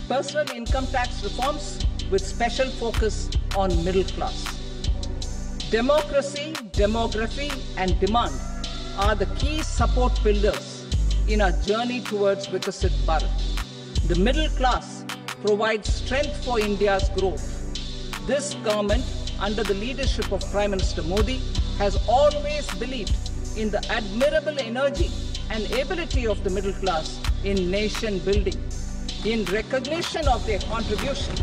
personal income tax reforms with special focus on middle class. Democracy, demography, and demand are the key support pillars in our journey towards Viksit Bharat. The middle class provides strength for India's growth. This government, under the leadership of Prime Minister Modi, has always believed in the admirable energy and ability of the middle class in nation building. In recognition of their contribution,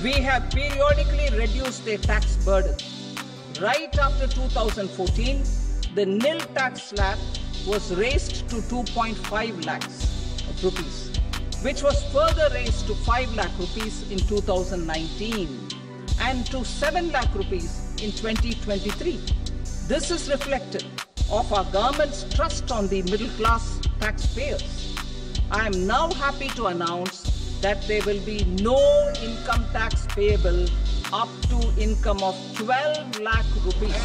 we have periodically reduced their tax burden. Right after 2014, the nil tax slab was raised to 2.5 lakhs of rupees, which was further raised to 5 lakh rupees in 2019 and to 7 lakh rupees in 2023. This is reflective of our government's trust on the middle class taxpayers. I am now happy to announce that there will be no income tax payable up to income of 12 lakh rupees.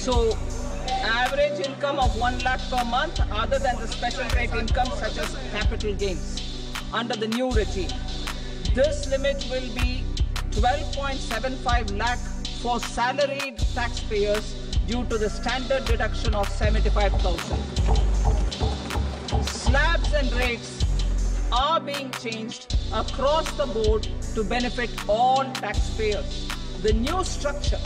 So, average income of 1 lakh per month other than the special rate income such as capital gains under the new regime. This limit will be 12.75 lakh for salaried taxpayers due to the standard deduction of 75,000. Slabs and rates are being changed across the board to benefit all taxpayers. The new structure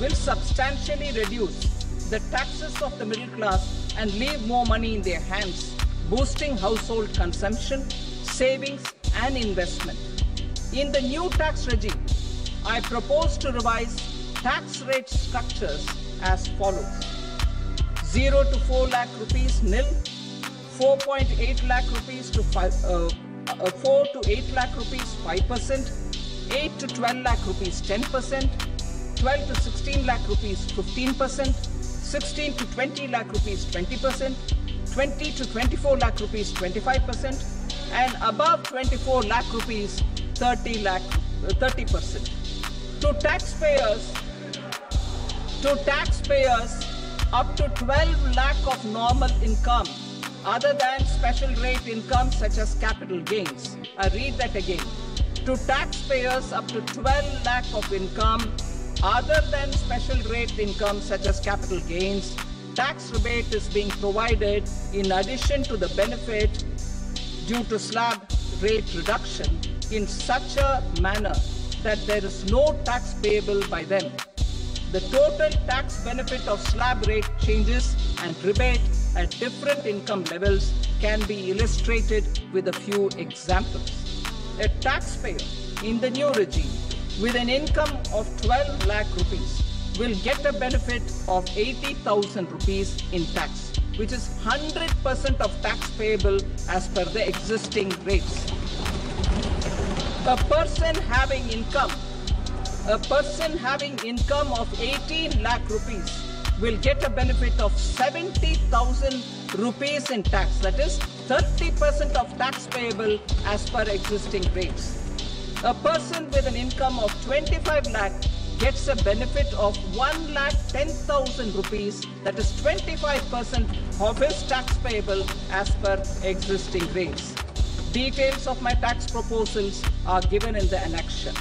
will substantially reduce the taxes of the middle class and leave more money in their hands, boosting household consumption, savings, and investment. In the new tax regime, I propose to revise tax rate structures as follows: 0 to 4 lakh rupees nil, 4.8 lakh rupees to 4 to 8 lakh rupees 5%, 8 to 12 lakh rupees 10%, 12 to 16 lakh rupees 15%, 16 to 20 lakh rupees 20%, 20 to 24 lakh rupees 25%, and above 24 lakh rupees 30%. To taxpayers up to 12 lakh of normal income other than special rate income such as capital gains. I read that again. To taxpayers up to 12 lakh of income other than special rate income such as capital gains, tax rebate is being provided in addition to the benefit due to slab rate reduction in such a manner that there is no tax payable by them. The total tax benefit of slab rate changes and rebate at different income levels can be illustrated with a few examples. A taxpayer in the new regime with an income of 12 lakh rupees will get a benefit of 80,000 rupees in tax, which is 100% of tax payable as per the existing rates. A person having income of 18 lakh rupees will get a benefit of 70,000 rupees in tax, that is 30% of tax payable as per existing rates. A person with an income of 25 lakh gets a benefit of 1,10,000 rupees, that is 25% of his tax payable as per existing rates. Details of my tax proposals are given in the annexure.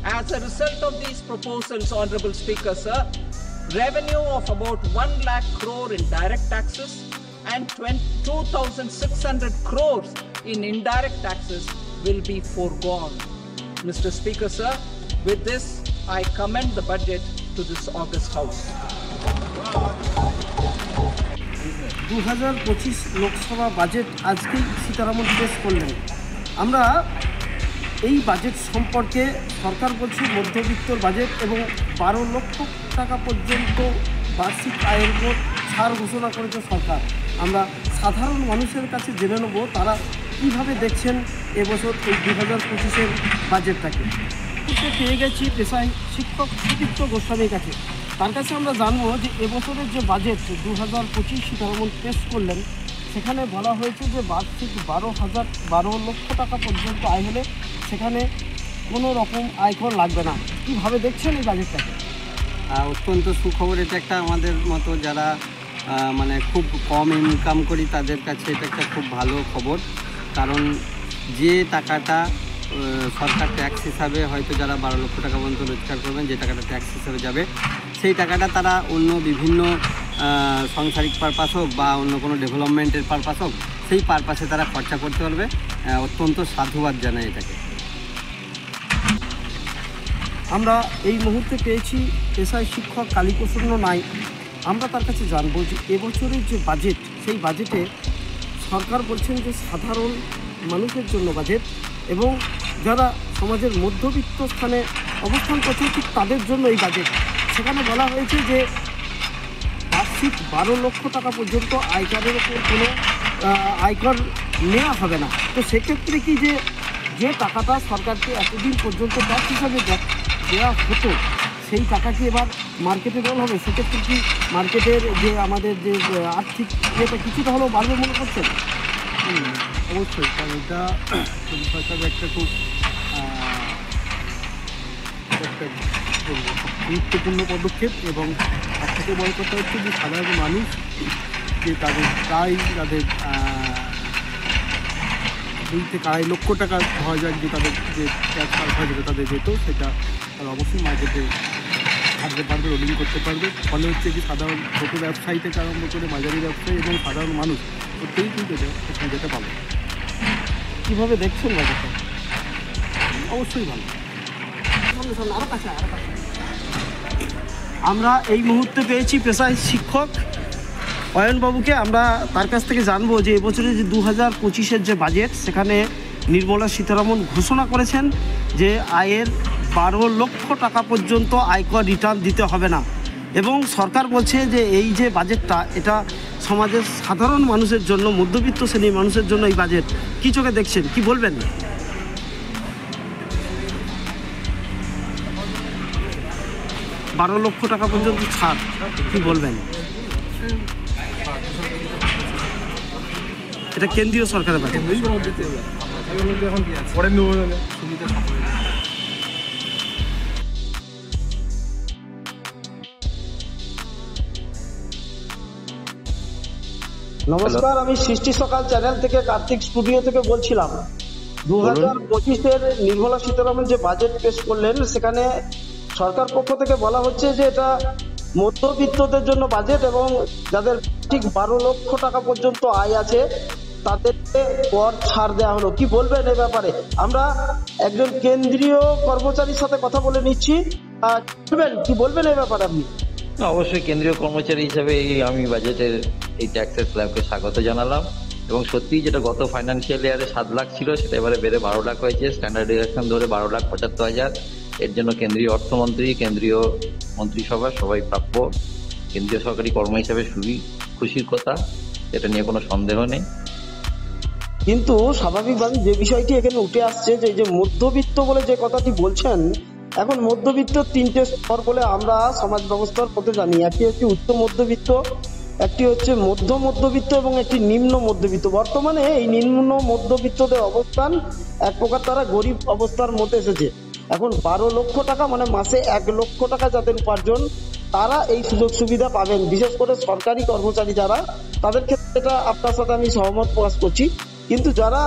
As a result of these proposals, Honorable Speaker, sir, revenue of about 1 lakh crore in direct taxes and 2,600 crores in indirect taxes will be foregone. Mr. Speaker, sir, with this, I commend the budget to this August House. 2025 Lok Sabha budget আজকেই সীতারামন পেশ করলেন। আমরা এই budget সম্পর্কে সরকার বলছে মধ্যবিত্তর budget এবং 12 লক্ষ টাকা পর্যন্ত বার্ষিক আয়ের উপর ছাড় ঘোষণা করেছে সরকার। আমরা সাধারণ মানুষের কাছে জেনে নেব তারা কীভাবে দেখছেন এবছর এই 2025-এর বাজেটটাকে। পেয়ে গেছি পেশায় শিক্ষক সুদীপ্ত গোস্বামীর কাছে। তার কাছে আমরা জানবো যে এবছরের যে বাজেট 2025 সীতারমণ পেশ করলেন, সেখানে বলা হয়েছে যে বার্ষিক 12 লক্ষ টাকা পর্যন্ত আয় হলে সেখানে কোনো রকম আয়কর লাগবে না। কীভাবে দেখছেন এই বাজেটটাকে? অত্যন্ত সুখবর। এটা একটা আমাদের মতো যারা মানে খুব কম ইনকাম করি তাদের কাছে এটা একটা খুব ভালো খবর। কারণ যে টাকাটা সরকার ট্যাক্স হিসাবে হয়তো যারা 12 লক্ষ টাকা পর্যন্ত রোজগার করবেন, যে টাকাটা ট্যাক্স হিসাবে যাবে, সেই টাকাটা তারা অন্য বিভিন্ন সাংসারিক পারপাস হোক বা অন্য কোনো ডেভেলপমেন্টের পারপাস হোক, সেই পারপাসে তারা খরচা করতে পারবে। অত্যন্ত সাধুবাদ জানাই এটাকে। আমরা এই মুহূর্তে পেয়েছি পেশায় শিক্ষক কালীপ্রসন্ন নাইক। আমরা তার কাছে জানবো যে এবছরের যে বাজেট, সেই বাজেটে সরকার বলছেন যে সাধারণ মানুষের জন্য বাজেট এবং যারা সমাজের মধ্যবিত্ত স্থানে অবস্থান করছে ঠিক তাদের জন্য এই বাজেট। সেখানে বলা হয়েছে যে বার্ষিক 12 লক্ষ টাকা পর্যন্ত আয়করের ওপর কোনো আয়কর নেওয়া হবে না। তো সেক্ষেত্রে কি যে টাকাটা সরকারকে এতদিন পর্যন্ত ট্যাক্স হিসাবে দেওয়া হতো, সেই টাকা কি এবার মার্কেটে দেওয়া হবে? সেক্ষেত্রে কি মার্কেটের যে আমাদের যে আর্থিক ইয়েটা কিছুটা হলেও বাড়বে মনে করছেন? অবশ্যই, কারণ এটা সরকারের একটা খুব একটা গুরুত্বপূর্ণ পদক্ষেপ। এবং তার থেকে বড় কথা হচ্ছে যে সাধারণ মানুষ যে তাদের প্রায় তাদের 2 থেকে 2.5 লক্ষ টাকা হওয়া যায় যে তাদের যে ট্যাক্স হয়ে যাবে তাদের যেত, সেটা তারা অবশ্যই মার্কেটে ছাড়তে পারবে, রোলিং করতে পারবে। ফলে হচ্ছে কি সাধারণ ছোট ব্যবসায়ী থেকে আরম্ভ করে মাঝারি ব্যবসায়ী এবং সাধারণ মানুষ প্রত্যেকেই কিন্তু এটা সুবিধাটা পাবে। কীভাবে দেখছেন বাজেটটা? অবশ্যই ভালো। আমরা এই মুহূর্তে পেয়েছি পেশায় শিক্ষক অয়নবাবুকে। আমরা তার কাছ থেকে জানবো যে এবছরের যে 2025-এর যে বাজেট, সেখানে নির্মলা সীতারমণ ঘোষণা করেছেন যে আয়ের 12 লক্ষ টাকা পর্যন্ত আয়কর রিটার্ন দিতে হবে না। এবং সরকার বলছে যে এই যে বাজেটটা, এটা সমাজের সাধারণ মানুষের জন্য, মধ্যবিত্ত শ্রেণীর মানুষের জন্য এই বাজেট। কী চোখে দেখছেন, কি বলবেন? 12 লক্ষ টাকা পর্যন্ত ছাড়, কি বলবেন? এটা কেন্দ্রীয় সরকারের বাজেট। নমস্কার, আমি সৃষ্টি সকাল চ্যানেল থেকে কার্তিক স্টুডিও থেকে বলছিলাম। 2025-এর নির্মলা সীতারমণ যে বাজেট পেশ করলেন, সেখানে সরকার পক্ষ থেকে বলা হচ্ছে যে এটা মধ্যবিত্তদের জন্য বাজেট এবং যাদের ঠিক 12 লক্ষ টাকা পর্যন্ত আয় আছে তাদেরকে কর ছাড় দেওয়া হলো। কি বলবেন এ ব্যাপারে? আমরা একজন কেন্দ্রীয় কর্মচারীর সাথে কথা বলে নিচ্ছি। কি বলবেন এ ব্যাপারে আপনি? অবশ্যই কেন্দ্রীয় কর্মচারী হিসেবে আমি বাজেটের এই ট্যাক্সের স্ল্যাবকে স্বাগত জানালাম। এবং সত্যি যেটা গত ফাইন্যান্সিয়াল ইয়ারে 7 লাখ ছিল, সেটা এবারে বেড়ে 12 লাখ হয়েছে। স্ট্যান্ডার্ড ডিডাকশন ধরে 12,75,000। এর জন্য কেন্দ্রীয় অর্থমন্ত্রী, কেন্দ্রীয় মন্ত্রিসভা সবাই প্রাপ্য। কেন্দ্রীয় সরকারি কর্ম হিসেবে খুশির কথা, এটা নিয়ে কোনো সন্দেহ নেই। কিন্তু স্বাভাবিকভাবে যে বিষয়টি এখানে উঠে আসছে যে মধ্যবিত্ত বলে যে কথাটি বলছেন, এখন মধ্যবিত্ত 3টে স্তর বলে আমরা সমাজ ব্যবস্থার মধ্যে জানি। একটি হচ্ছে উচ্চ মধ্যবিত্ত, একটি হচ্ছে মধ্যবিত্ত এবং একটি নিম্ন মধ্যবিত্ত। বর্তমানে এই নিম্ন মধ্যবিত্তদের অবস্থান এক প্রকার তারা গরিব অবস্থার মধ্যে এসেছে। এখন 12 লক্ষ টাকা মানে মাসে 1 লক্ষ টাকা যাদের উপার্জন, তারা এই সুযোগ সুবিধা পাবেন। বিশেষ করে সরকারি কর্মচারী যারা, তাদের ক্ষেত্রে এটা আপনার সাথে আমি সহমত প্রকাশ করছি। কিন্তু যারা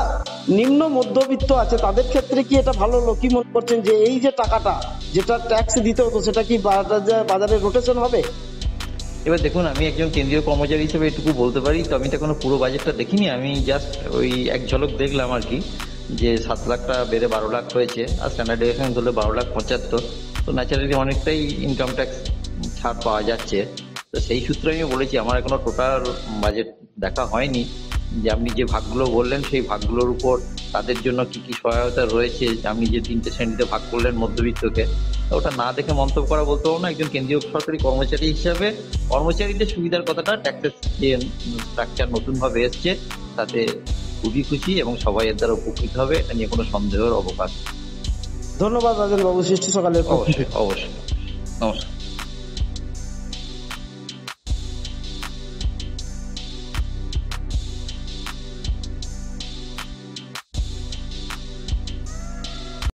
নিম্ন মধ্যবিত্ত আছে তাদের ক্ষেত্রে কি এটা ভালো হলো? কি মনে করছেন যে এই যে টাকাটা যেটা ট্যাক্স দিতে হতো, সেটা কি বাজারে রোটেশন হবে? এবার দেখুন, আমি একজন কেন্দ্রীয় কর্মচারী হিসেবে এটুকু বলতে পারি। তো আমি তো এখনো পুরো বাজেটটা দেখিনি, আমি জাস্ট ওই এক ঝলক দেখলাম আর কি, যে 7 লাখটা বেড়ে 12 লাখ হয়েছে, আর স্ট্যান্ডার্ড ডিডাকশন ধরলে 12,75,000। তো ন্যাচারালি অনেকটাই ইনকাম ট্যাক্স ছাড় পাওয়া যাচ্ছে। তো সেই সূত্রে আমি বলেছি, আমার এখনো টোটাল বাজেট দেখা হয়নি, যে আপনি যে ভাগগুলো বললেন সেই ভাগগুলোর উপর তাদের জন্য কি কি সহায়তা রয়েছে, আমি যে 3টে শ্রেণীতে ভাগ করলেন মধ্যবিত্তকে, ওটা না দেখে মন্তব্য করা বলতে পারবো না। একজন কেন্দ্রীয় সরকারি কর্মচারী হিসাবে কর্মচারীদের সুবিধার কথাটা, ট্যাক্সের যে স্ট্রাকচার নতুনভাবে এসছে তাতে খুবই খুশি এবং সবাই এর দ্বারা উপকৃত হবে, এটা নিয়ে কোনো সন্দেহের অবকাশ নেই। ধন্যবাদ রাজেন বাবু, সৃষ্টি সকালের পক্ষ থেকে। অবশ্যই অবশ্যই, নমস্কার।